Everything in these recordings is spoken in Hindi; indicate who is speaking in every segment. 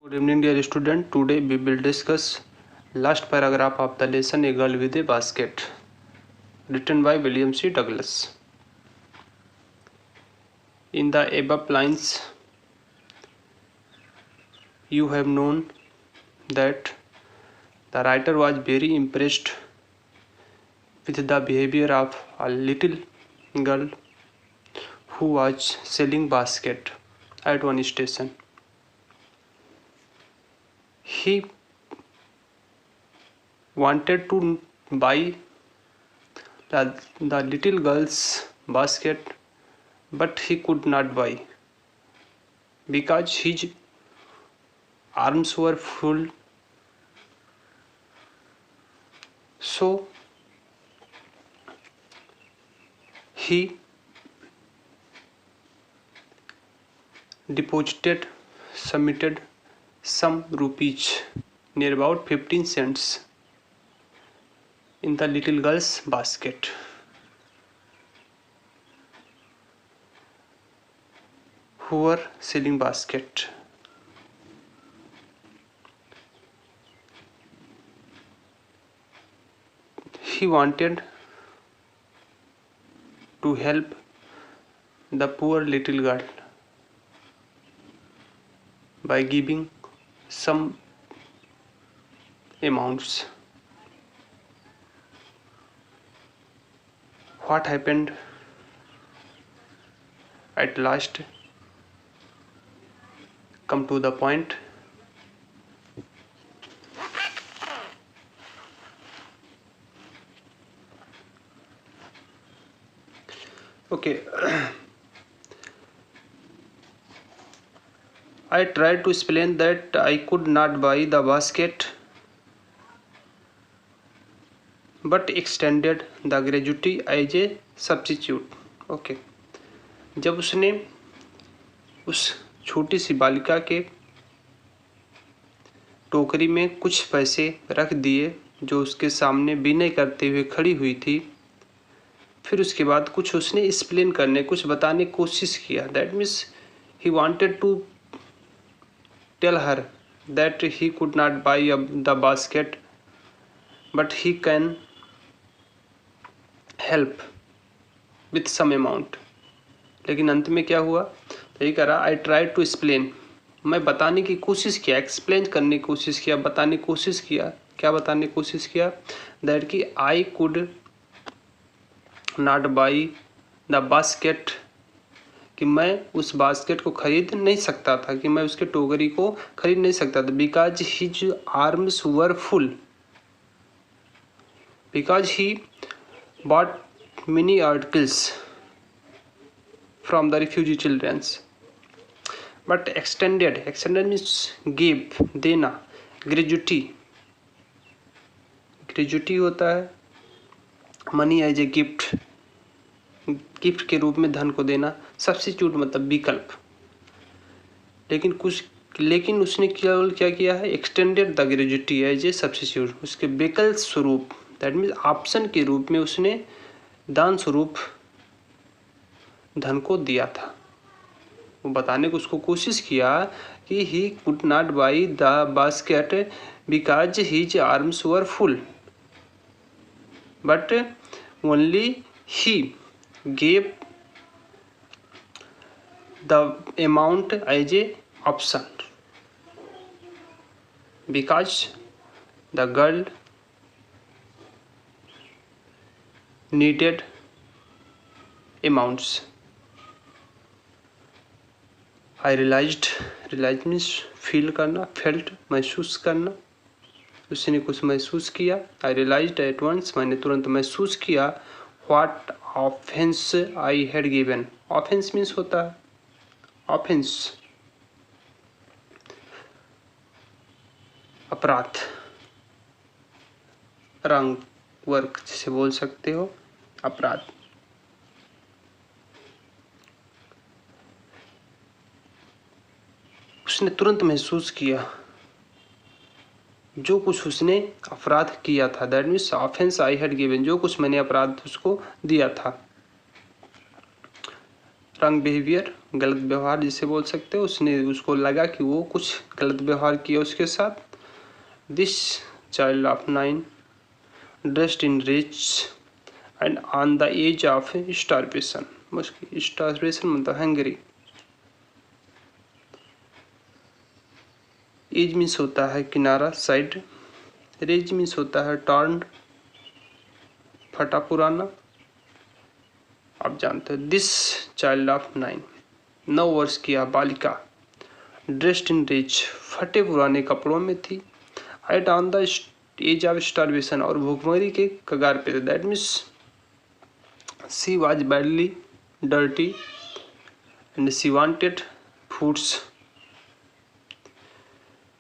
Speaker 1: Good evening, dear student. Today we will discuss last paragraph of the lesson A Girl with a Basket, written by William C. Douglas. In the above lines, you have known that the writer was very impressed with the behavior of a little girl who was selling basket at one station. He wanted to buy the little girl's basket, but he could not buy because his arms were full. So he submitted some rupees, near about 15 cents, in the little girl's basket. Who were selling basket. He wanted to help the poor little girl by giving some amounts. What happened at last? Come to the point. Okay. I tried to explain that I could not buy the basket, but extended the gratuity as a substitute. Okay. जब उसने उस छोटी सी बालिका के टोकरी में कुछ पैसे रख दिए जो उसके सामने विनय करते हुए खड़ी हुई थी, फिर उसके बाद कुछ उसने एक्सप्लेन करने, कुछ बताने की कोशिश किया. That means he wanted to tell her that he could not buy the basket, but he can help with some amount. लेकिन अंत में क्या हुआ? यही करा, आई ट्राई टू एक्सप्लेन, मैं बताने की कोशिश किया, एक्सप्लेन करने की कोशिश किया, बताने की कोशिश किया. क्या बताने की कोशिश किया? दैट कि I could not buy the basket, कि मैं उस बास्केट को खरीद नहीं सकता था, कि मैं उसके टोकरी को खरीद नहीं सकता था. Because his arms were full, because he bought many articles from the refugee childrens, but extended means give, देना. ग्रेजुटी होता है money as a gift, gift के रूप में धन को देना. सब्स्टिट्यूट मतलब विकल्प. लेकिन उसने केवल क्या किया है? Extended the gratuity as a substitute, उसके विकल्प स्वरूप, दैट मीन्स ऑप्शन के रूप में उसने दान स्वरूप धन को दिया था. वो बताने को उसको कोशिश किया कि he could not buy the basket because his arms were full, but only he gave the amount as a option, because the girl needed amounts. I realized means feel करना, फेल्ट महसूस करना. उसने कुछ महसूस किया. I realized at once, मैंने तुरंत महसूस किया. What offense I had given. Offense means होता है offense, अपराध, रंग वर्क जिसे बोल सकते हो, अपराध. उसने तुरंत महसूस किया जो कुछ उसने अपराध किया था. That means offence I had given, जो कुछ मैंने अपराध उसको दिया था. रॉन्ग बिहेवियर, गलत व्यवहार जिसे बोल सकते हो, उसने उसको लगा कि वो कुछ गलत व्यवहार किया उसके साथ। This child of 9 dressed in rich and on the edge of starvation. Starvation मतलब हंगरी। एज मीन्स होता है किनारा, साइड। रेज मीन्स होता है टर्न, फटा पुराना, आप जानते हो। दिस चाइल्ड ऑफ 9 वर्ष की यह बालिका, ड्रेस्ड इन रिच, फटे पुराने कपड़ों में थी, at on the edge of starvation, और भूखमरी के कगार पे थे। That means she was badly dirty and she wanted foods.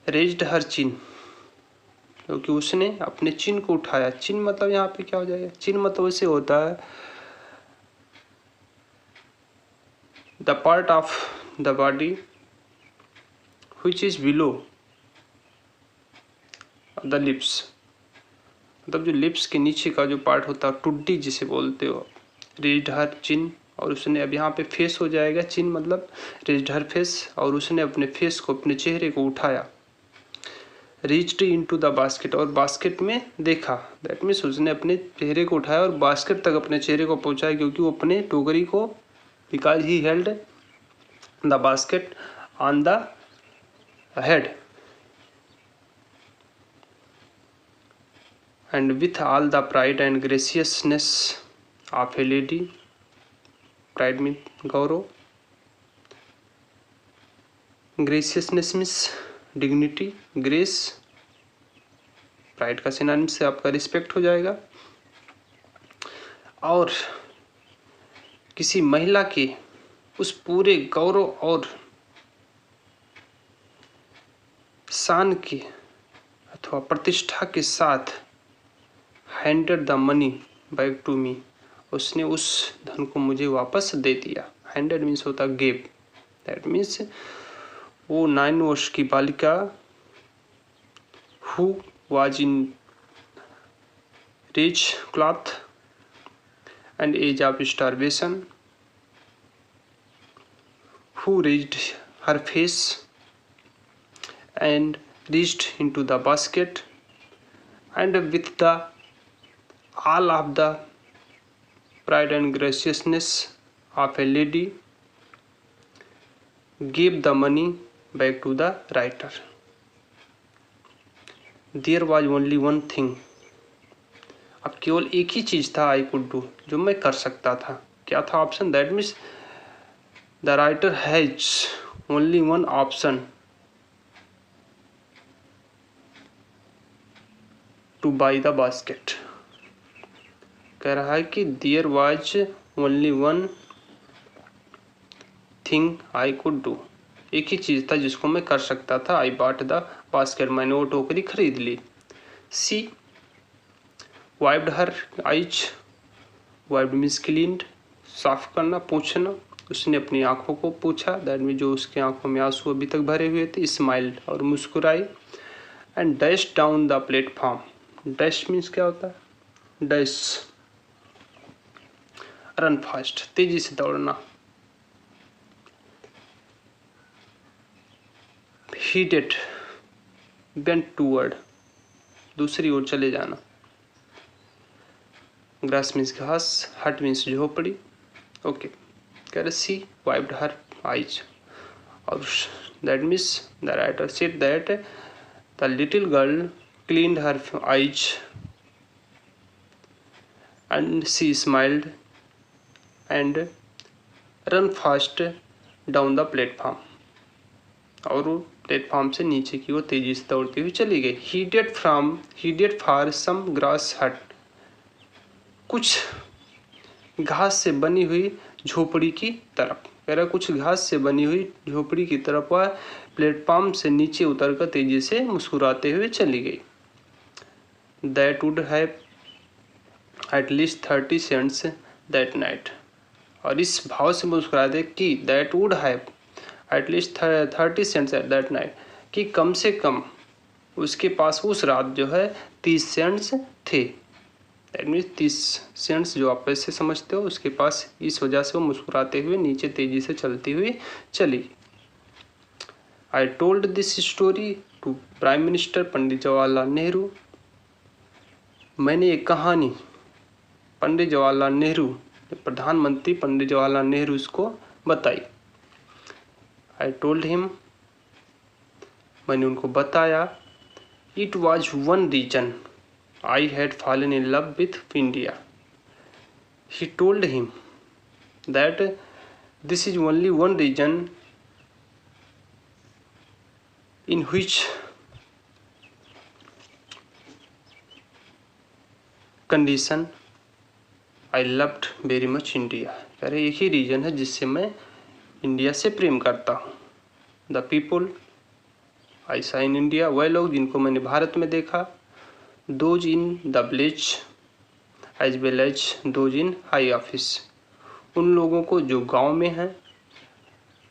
Speaker 1: Raised her chin, क्योंकि उसने अपने चिन को उठाया। चिन मतलब यहाँ पे क्या हो जाएगा, चिन मतलब उसे होता है the part of the body which is below the lips, मतलब जो लिप्स के नीचे का जो पार्ट होता है, टुड्डी जिसे बोलते हो। रेज्ड हर चिन, और उसने अब यहाँ पे फेस हो जाएगा, चिन मतलब रेज्ड हर फेस, और उसने अपने फेस को, अपने चेहरे को उठाया। रीच्ड इनटू द बास्केट, और बास्केट में देखा। दैट मीन्स उसने अपने चेहरे को उठाया और बास्केट तक अपने चेहरे को पहुंचाया, क्योंकि वो अपने टोकरी को, because he held the basket on the head and with all the pride and graciousness of a lady. Pride mean गौरव, graciousness means dignity, grace, pride का सिनोनिम से आपका रिस्पेक्ट हो जाएगा। और किसी महिला के उस पूरे गौरव और शान के अथवा प्रतिष्ठा के साथ handed the money back to me, उसने उस धन को मुझे वापस दे दिया। हैंडेड मीन्स होता गिव। दैट मीन्स वो 9 वर्ष की बालिका who was in rich cloth and age of starvation, who raised her face and reached into the basket, and with the all of the pride and graciousness of a lady gave the money back to the writer. There was only one thing, अब केवल एक ही चीज था, आई कुड डू, जो मैं कर सकता था। क्या था option? That means the writer has only one option to buy the basket. कह रहा है कि there was only one thing I could do, एक ही चीज था जिसको मैं कर सकता था। आई बॉट द बास्केट, मैंने वो टोकरी खरीद ली। She wiped her eyes, wiped means cleaned, साफ करना, पोंछना। उसने अपनी आंखों को पोंछा, दैट मीन जो उसके आंखों में आंसू अभी तक भरे हुए थे। स्माइल्ड, और मुस्कुराई। And dash down the platform. Dash means क्या होता है? डैश, रन फास्ट, तेजी से दौड़ना। हीडेड, बेंट टूवर्ड, दूसरी ओर चले जाना। ग्रास मीन्स घास, हट मीन्स झोपड़ी। ओके, कह रहे सी वाइप्ड हर आइज, और that means the writer said that the little girl cleaned her eyes and she smiled and run fast down the platform, और वो प्लेटफॉर्म से नीचे की ओर तेजी से दौड़ती हुई चली गई। हीडेड फॉर सम ग्रास हट, कुछ घास से बनी हुई झोपड़ी की तरफ। कह रहा कुछ घास से बनी हुई झोपड़ी की तरफ वह प्लेटफॉर्म से नीचे उतरकर तेजी से मुस्कुराते हुए चली गई। That would have at least 30 cents that night, और इस भाव से मुस्कुराते कि that would have at least 30 cents at that night, कि कम से कम उसके पास उस रात जो है 30 सेंट्स थे। दैट मीन्स 30 सेंट्स जो आप पैसे समझते हो उसके पास, इस वजह से वो मुस्कुराते हुए नीचे तेजी से चलती हुई चली। I told this story to prime minister Pandit Jawaharlal Nehru. मैंने एक कहानी पंडित जवाहरलाल नेहरू, प्रधानमंत्री पंडित जवाहरलाल नेहरू को बताई। आई टोल्ड हिम, मैंने उनको बताया। It was one reason I had fallen in love with India. He told him that this is only one reason in which condition I loved very much India। कह रहे एक ही रीजन है जिससे मैं इंडिया से प्रेम करता हूँ। द पीपुल आई सा इन इंडिया, वह लोग जिनको मैंने भारत में देखा। Those in the village as well as those in high office, उन लोगों को जो गांव में हैं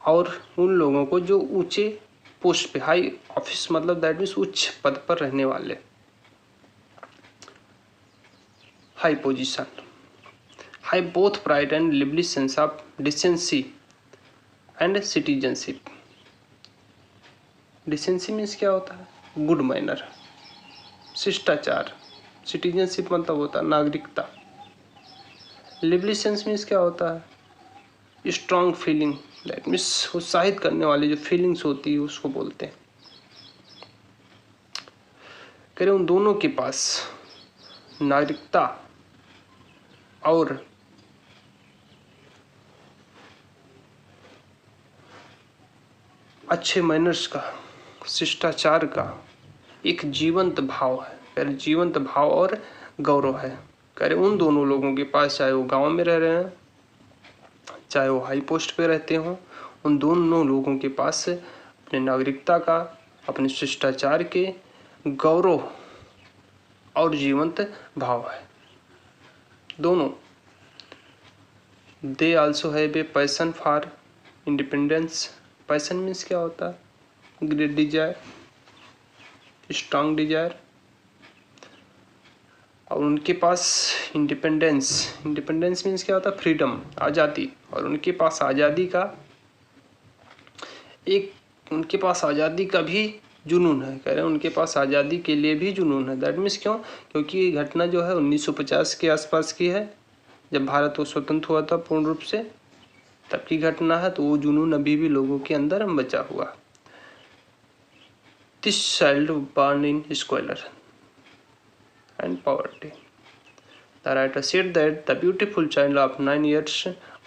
Speaker 1: और उन लोगों को जो ऊंचे पोस्ट पे, हाई ऑफिस मतलब दैट मीन्स उच्च पद पर रहने वाले, high position. High both pride and lively sense of decency and citizenship. Decency means क्या होता है? गुड मैनर, शिष्टाचार। सिटीजनशिप मतलब होता है नागरिकता। लिवली सेंस मीन्स क्या होता है? स्ट्रॉन्ग फीलिंग, दैट मीन्स उत्साहित करने वाली जो फीलिंग्स होती है उसको बोलते हैं। कह रहे उन दोनों के पास नागरिकता और अच्छे मैनर्स का, शिष्टाचार का एक जीवंत भाव है। कह रहे जीवंत भाव और गौरव है। कह रहे उन दोनों लोगों के पास, चाहे वो गांव में रह रहे हैं चाहे वो हाई पोस्ट पे रहते हों, उन दोनों लोगों के पास अपने नागरिकता का, अपने शिष्टाचार के गौरव और जीवंत भाव है दोनों। They also have a passion for independence. Passion means क्या होता है? Great desire, strong desire. और उनके पास इंडिपेंडेंस, इंडिपेंडेंस मीन्स क्या होता है? फ्रीडम, आज़ादी। और उनके पास आज़ादी का उनके पास आज़ादी का भी जुनून है। कह रहे हैं उनके पास आज़ादी के लिए भी जुनून है। दैट मीन्स क्यों? क्योंकि ये घटना जो है 1950 के आसपास की है, जब भारत वो स्वतंत्र हुआ था पूर्ण रूप से, तब की घटना है। तो वो जुनून अभी भी लोगों के अंदर बचा हुआ। This child born in square and poverty. The writer said that the beautiful child of 9 years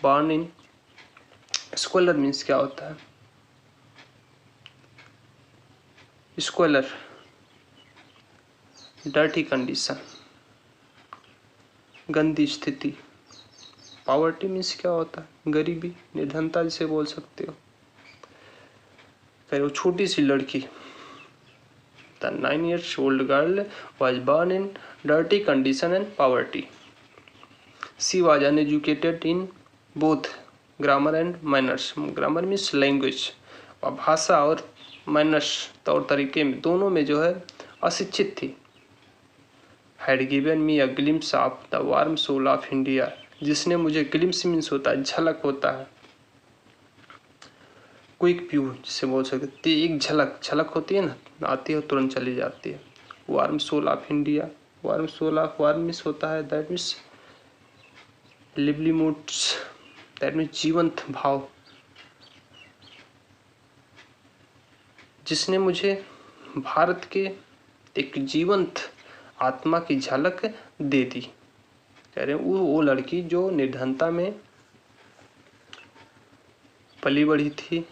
Speaker 1: born in squalor means क्या होता है? Squalor, dirty condition, गंदी स्थिति। Poverty means क्या होता है? गरीबी, निर्धनता जिसे बोल सकते हो। कह वो छोटी सी लड़की, The 9-year-old girl was born in dirty condition and poverty. She was uneducated in both grammar and manners. Grammar means language, और भाषा और manners तौर तरीके में, दोनों में जो है अशिक्षित थी। Had given me a glimpse of the warm soul of India. जिसने मुझे glimpse means होता है झलक होता है, क्विक व्यू जिसे बोल सकते, एक झलक, झलक होती है ना, आती है तुरंत चली जाती है। Warm soul of India, warm soul of, warmness होता है that means lively moods, that means जीवंत भाव। जिसने मुझे भारत के एक जीवंत आत्मा की झलक दे दी। कह रहे हैं वो लड़की जो निर्धनता में पली बढ़ी थी,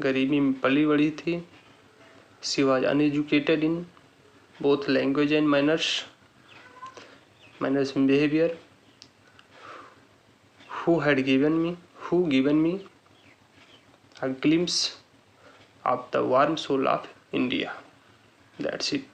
Speaker 1: गरीबी में पली बढ़ी थी। She was uneducated in both language and manners and behaviour. Who given me a glimpse of the warm soul of India. That's it.